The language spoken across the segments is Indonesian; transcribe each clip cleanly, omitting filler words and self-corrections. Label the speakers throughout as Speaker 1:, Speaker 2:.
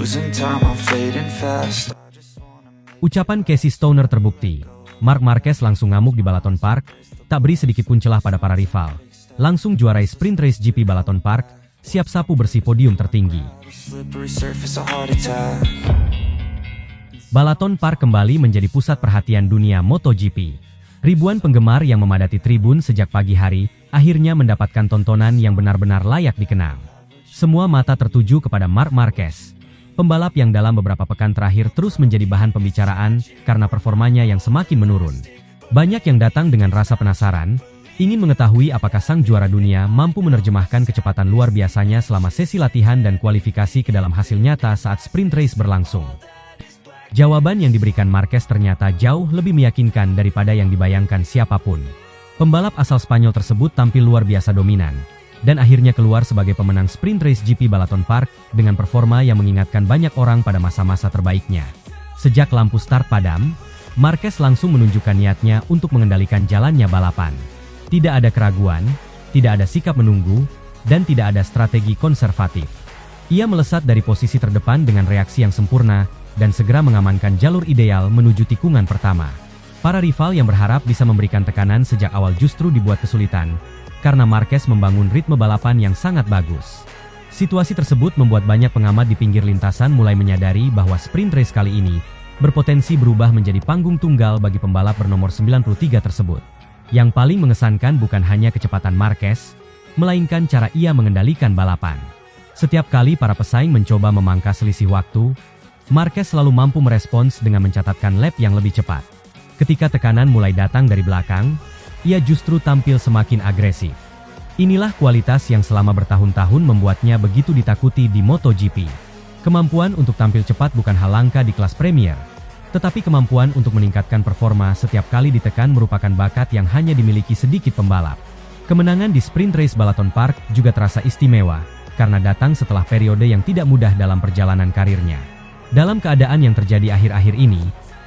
Speaker 1: Losing time, I'm fading fast.
Speaker 2: Ucapan Casey Stoner terbukti. Marc Marquez langsung ngamuk di Balaton Park, tak beri sedikit pun celah pada para rival. Langsung juarai sprint race GP Balaton Park, siap sapu bersih podium tertinggi.
Speaker 1: Slippery surface, a heart attack.
Speaker 2: Balaton Park kembali menjadi pusat perhatian dunia MotoGP. Ribuan penggemar yang memadati tribun sejak pagi hari, akhirnya mendapatkan tontonan yang benar-benar layak dikenang. Semua mata tertuju kepada Marc Marquez, pembalap yang dalam beberapa pekan terakhir terus menjadi bahan pembicaraan karena performanya yang semakin menurun. Banyak yang datang dengan rasa penasaran, ingin mengetahui apakah sang juara dunia mampu menerjemahkan kecepatan luar biasanya selama sesi latihan dan kualifikasi ke dalam hasil nyata saat sprint race berlangsung. Jawaban yang diberikan Marquez ternyata jauh lebih meyakinkan daripada yang dibayangkan siapapun. Pembalap asal Spanyol tersebut tampil luar biasa dominan, dan akhirnya keluar sebagai pemenang sprint race GP Balaton Park dengan performa yang mengingatkan banyak orang pada masa-masa terbaiknya. Sejak lampu start padam, Marquez langsung menunjukkan niatnya untuk mengendalikan jalannya balapan. Tidak ada keraguan, tidak ada sikap menunggu, dan tidak ada strategi konservatif. Ia melesat dari posisi terdepan dengan reaksi yang sempurna, dan segera mengamankan jalur ideal menuju tikungan pertama. Para rival yang berharap bisa memberikan tekanan sejak awal justru dibuat kesulitan, karena Marquez membangun ritme balapan yang sangat bagus. Situasi tersebut membuat banyak pengamat di pinggir lintasan mulai menyadari bahwa sprint race kali ini berpotensi berubah menjadi panggung tunggal bagi pembalap bernomor 93 tersebut. Yang paling mengesankan bukan hanya kecepatan Marquez, melainkan cara ia mengendalikan balapan. Setiap kali para pesaing mencoba memangkas selisih waktu, Marquez selalu mampu merespons dengan mencatatkan lap yang lebih cepat. Ketika tekanan mulai datang dari belakang, ia justru tampil semakin agresif. Inilah kualitas yang selama bertahun-tahun membuatnya begitu ditakuti di MotoGP. Kemampuan untuk tampil cepat bukan hal langka di kelas Premier, tetapi kemampuan untuk meningkatkan performa setiap kali ditekan merupakan bakat yang hanya dimiliki sedikit pembalap. Kemenangan di sprint race Balaton Park juga terasa istimewa, karena datang setelah periode yang tidak mudah dalam perjalanan karirnya. Dalam keadaan yang terjadi akhir-akhir ini,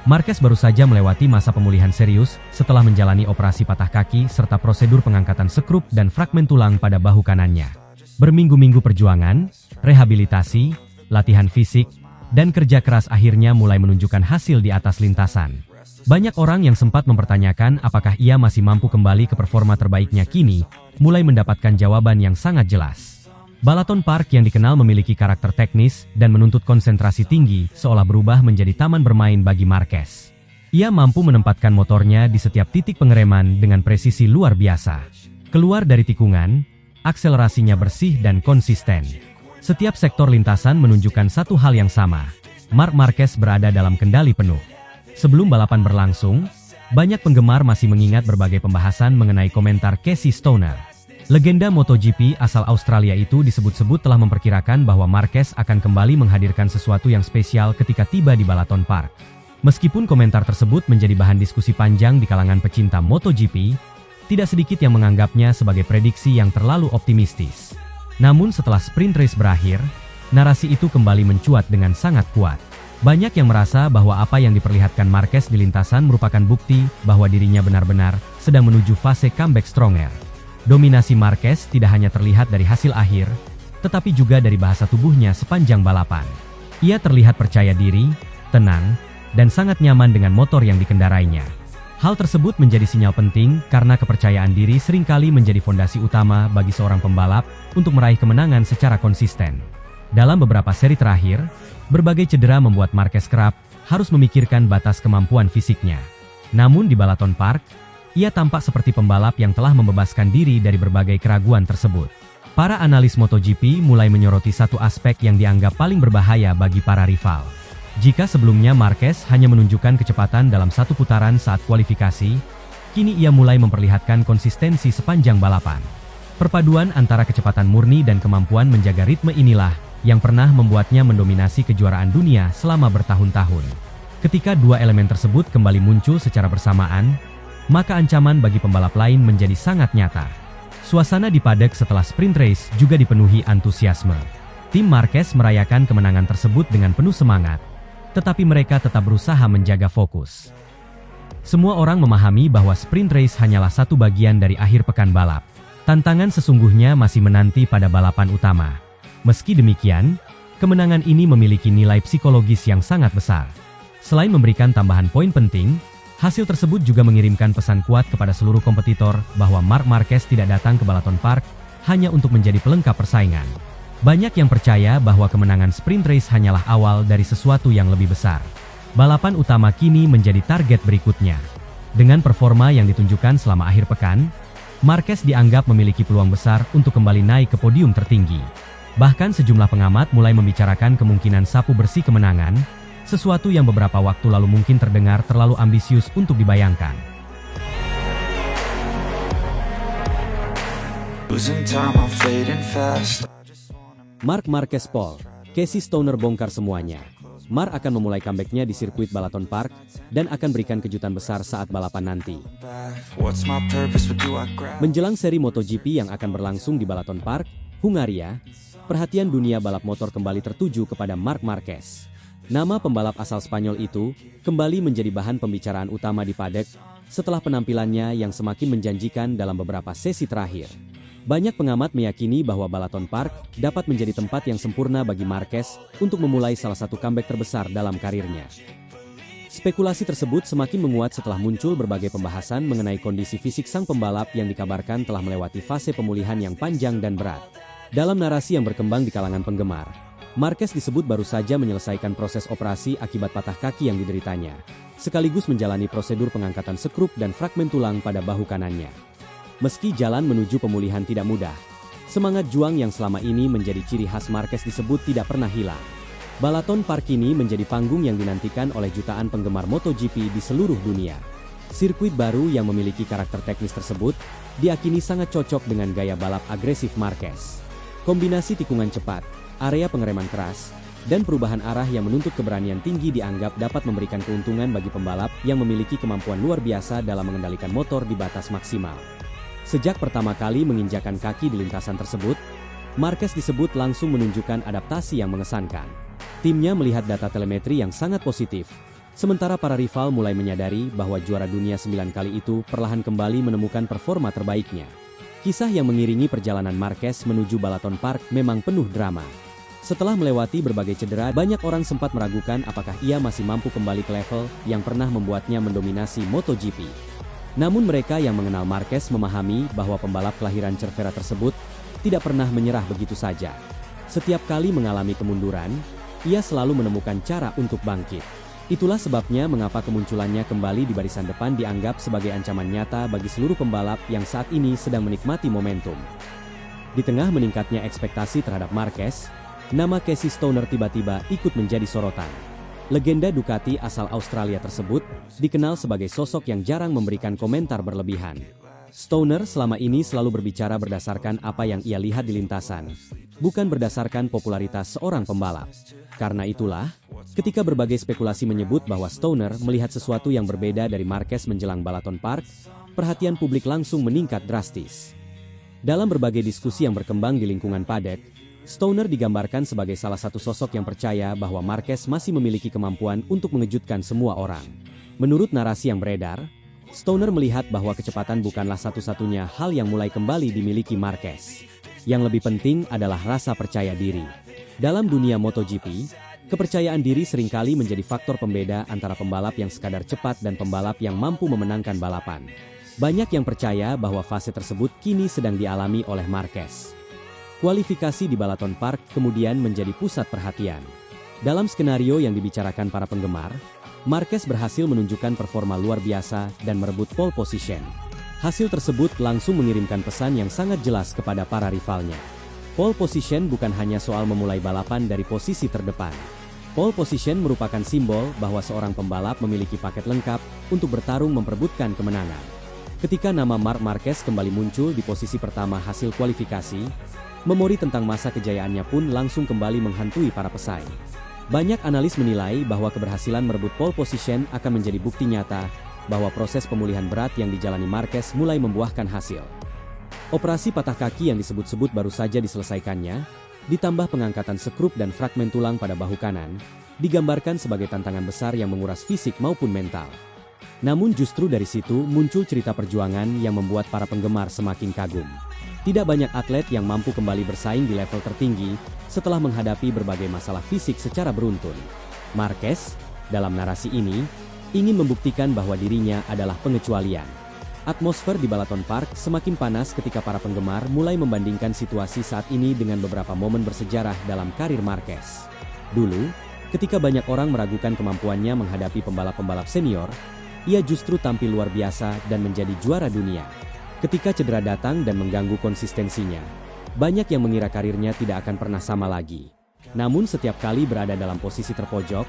Speaker 2: Marquez baru saja melewati masa pemulihan serius setelah menjalani operasi patah kaki serta prosedur pengangkatan sekrup dan fragmen tulang pada bahu kanannya. Berminggu-minggu perjuangan, rehabilitasi, latihan fisik, dan kerja keras akhirnya mulai menunjukkan hasil di atas lintasan. Banyak orang yang sempat mempertanyakan apakah ia masih mampu kembali ke performa terbaiknya kini, mulai mendapatkan jawaban yang sangat jelas. Balaton Park yang dikenal memiliki karakter teknis dan menuntut konsentrasi tinggi seolah berubah menjadi taman bermain bagi Marquez. Ia mampu menempatkan motornya di setiap titik pengereman dengan presisi luar biasa. Keluar dari tikungan, akselerasinya bersih dan konsisten. Setiap sektor lintasan menunjukkan satu hal yang sama. Marc Marquez berada dalam kendali penuh. Sebelum balapan berlangsung, banyak penggemar masih mengingat berbagai pembahasan mengenai komentar Casey Stoner. Legenda MotoGP asal Australia itu disebut-sebut telah memperkirakan bahwa Marquez akan kembali menghadirkan sesuatu yang spesial ketika tiba di Balaton Park. Meskipun komentar tersebut menjadi bahan diskusi panjang di kalangan pecinta MotoGP, tidak sedikit yang menganggapnya sebagai prediksi yang terlalu optimistis. Namun setelah sprint race berakhir, narasi itu kembali mencuat dengan sangat kuat. Banyak yang merasa bahwa apa yang diperlihatkan Marquez di lintasan merupakan bukti bahwa dirinya benar-benar sedang menuju fase comeback stronger. Dominasi Marquez tidak hanya terlihat dari hasil akhir, tetapi juga dari bahasa tubuhnya sepanjang balapan. Ia terlihat percaya diri, tenang, dan sangat nyaman dengan motor yang dikendarainya. Hal tersebut menjadi sinyal penting karena kepercayaan diri seringkali menjadi fondasi utama bagi seorang pembalap untuk meraih kemenangan secara konsisten. Dalam beberapa seri terakhir, berbagai cedera membuat Marquez kerap harus memikirkan batas kemampuan fisiknya. Namun di Balaton Park, ia tampak seperti pembalap yang telah membebaskan diri dari berbagai keraguan tersebut. Para analis MotoGP mulai menyoroti satu aspek yang dianggap paling berbahaya bagi para rival. Jika sebelumnya Marquez hanya menunjukkan kecepatan dalam satu putaran saat kualifikasi, kini ia mulai memperlihatkan konsistensi sepanjang balapan. Perpaduan antara kecepatan murni dan kemampuan menjaga ritme inilah yang pernah membuatnya mendominasi kejuaraan dunia selama bertahun-tahun. Ketika dua elemen tersebut kembali muncul secara bersamaan, maka ancaman bagi pembalap lain menjadi sangat nyata. Suasana di paddock setelah sprint race juga dipenuhi antusiasme. Tim Marquez merayakan kemenangan tersebut dengan penuh semangat, tetapi mereka tetap berusaha menjaga fokus. Semua orang memahami bahwa sprint race hanyalah satu bagian dari akhir pekan balap. Tantangan sesungguhnya masih menanti pada balapan utama. Meski demikian, Kemenangan ini memiliki nilai psikologis yang sangat besar. Selain memberikan tambahan poin penting, hasil tersebut juga mengirimkan pesan kuat kepada seluruh kompetitor bahwa Marc Marquez tidak datang ke Balaton Park hanya untuk menjadi pelengkap persaingan. Banyak yang percaya bahwa kemenangan sprint race hanyalah awal dari sesuatu yang lebih besar. Balapan utama kini menjadi target berikutnya. Dengan performa yang ditunjukkan selama akhir pekan, Marquez dianggap memiliki peluang besar untuk kembali naik ke podium tertinggi. Bahkan sejumlah pengamat mulai membicarakan kemungkinan sapu bersih kemenangan, sesuatu yang beberapa waktu lalu mungkin terdengar terlalu ambisius untuk dibayangkan.
Speaker 1: Losing time, I'm fading fast.
Speaker 3: Marc Marquez Pole, Casey Stoner bongkar semuanya. Marc akan memulai comeback-nya di sirkuit Balaton Park dan akan berikan kejutan besar saat balapan nanti.
Speaker 1: What's my purpose? What do I grab?
Speaker 3: Menjelang seri MotoGP yang akan berlangsung di Balaton Park, Hungaria, perhatian dunia balap motor kembali tertuju kepada Marc Marquez. Nama pembalap asal Spanyol itu kembali menjadi bahan pembicaraan utama di paddock setelah penampilannya yang semakin menjanjikan dalam beberapa sesi terakhir. Banyak pengamat meyakini bahwa Balaton Park dapat menjadi tempat yang sempurna bagi Marquez untuk memulai salah satu comeback terbesar dalam karirnya. Spekulasi tersebut semakin menguat setelah muncul berbagai pembahasan mengenai kondisi fisik sang pembalap yang dikabarkan telah melewati fase pemulihan yang panjang dan berat. Dalam narasi yang berkembang di kalangan penggemar, Marquez disebut baru saja menyelesaikan proses operasi akibat patah kaki yang dideritanya, sekaligus menjalani prosedur pengangkatan skrup dan fragmen tulang pada bahu kanannya. Meski jalan menuju pemulihan tidak mudah, semangat juang yang selama ini menjadi ciri khas Marquez disebut tidak pernah hilang. Balaton Park ini menjadi panggung yang dinantikan oleh jutaan penggemar MotoGP di seluruh dunia. Sirkuit baru yang memiliki karakter teknis tersebut diakini sangat cocok dengan gaya balap agresif Marquez. Kombinasi tikungan cepat, area pengereman keras, dan perubahan arah yang menuntut keberanian tinggi dianggap dapat memberikan keuntungan bagi pembalap yang memiliki kemampuan luar biasa dalam mengendalikan motor di batas maksimal. Sejak pertama kali menginjakan kaki di lintasan tersebut, Marquez disebut langsung menunjukkan adaptasi yang mengesankan. Timnya melihat data telemetri yang sangat positif, sementara para rival mulai menyadari bahwa juara dunia 9 kali itu perlahan kembali menemukan performa terbaiknya. Kisah yang mengiringi perjalanan Marquez menuju Balaton Park memang penuh drama. Setelah melewati berbagai cedera, banyak orang sempat meragukan apakah ia masih mampu kembali ke level yang pernah membuatnya mendominasi MotoGP. Namun mereka yang mengenal Marquez memahami bahwa pembalap kelahiran Cervera tersebut tidak pernah menyerah begitu saja. Setiap kali mengalami kemunduran, ia selalu menemukan cara untuk bangkit. Itulah sebabnya mengapa kemunculannya kembali di barisan depan dianggap sebagai ancaman nyata bagi seluruh pembalap yang saat ini sedang menikmati momentum. Di tengah meningkatnya ekspektasi terhadap Marquez, nama Casey Stoner tiba-tiba ikut menjadi sorotan. Legenda Ducati asal Australia tersebut dikenal sebagai sosok yang jarang memberikan komentar berlebihan. Stoner selama ini selalu berbicara berdasarkan apa yang ia lihat di lintasan, bukan berdasarkan popularitas seorang pembalap. Karena itulah, ketika berbagai spekulasi menyebut bahwa Stoner melihat sesuatu yang berbeda dari Marquez menjelang Balaton Park, perhatian publik langsung meningkat drastis. Dalam berbagai diskusi yang berkembang di lingkungan paddock, Stoner digambarkan sebagai salah satu sosok yang percaya bahwa Marquez masih memiliki kemampuan untuk mengejutkan semua orang. Menurut narasi yang beredar, Stoner melihat bahwa kecepatan bukanlah satu-satunya hal yang mulai kembali dimiliki Marquez. Yang lebih penting adalah rasa percaya diri. Dalam dunia MotoGP, kepercayaan diri seringkali menjadi faktor pembeda antara pembalap yang sekadar cepat dan pembalap yang mampu memenangkan balapan. Banyak yang percaya bahwa fase tersebut kini sedang dialami oleh Marquez. Kualifikasi di Balaton Park kemudian menjadi pusat perhatian. Dalam skenario yang dibicarakan para penggemar, Marquez berhasil menunjukkan performa luar biasa dan merebut pole position. Hasil tersebut langsung mengirimkan pesan yang sangat jelas kepada para rivalnya. Pole position bukan hanya soal memulai balapan dari posisi terdepan. Pole position merupakan simbol bahwa seorang pembalap memiliki paket lengkap untuk bertarung memperebutkan kemenangan. Ketika nama Marc Marquez kembali muncul di posisi pertama hasil kualifikasi, memori tentang masa kejayaannya pun langsung kembali menghantui para pesaing. Banyak analis menilai bahwa keberhasilan merebut pole position akan menjadi bukti nyata bahwa proses pemulihan berat yang dijalani Marquez mulai membuahkan hasil. Operasi patah kaki yang disebut-sebut baru saja diselesaikannya, ditambah pengangkatan skrup dan fragmen tulang pada bahu kanan, digambarkan sebagai tantangan besar yang menguras fisik maupun mental. Namun justru dari situ muncul cerita perjuangan yang membuat para penggemar semakin kagum. Tidak banyak atlet yang mampu kembali bersaing di level tertinggi setelah menghadapi berbagai masalah fisik secara beruntun. Marquez, dalam narasi ini, ingin membuktikan bahwa dirinya adalah pengecualian. Atmosfer di Balaton Park semakin panas ketika para penggemar mulai membandingkan situasi saat ini dengan beberapa momen bersejarah dalam karir Marquez. Dulu, ketika banyak orang meragukan kemampuannya menghadapi pembalap-pembalap senior, ia justru tampil luar biasa dan menjadi juara dunia. Ketika cedera datang dan mengganggu konsistensinya, banyak yang mengira karirnya tidak akan pernah sama lagi. Namun setiap kali berada dalam posisi terpojok,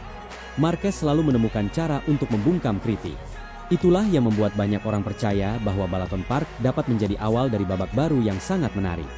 Speaker 3: Marquez selalu menemukan cara untuk membungkam kritik. Itulah yang membuat banyak orang percaya bahwa Balaton Park dapat menjadi awal dari babak baru yang sangat menarik.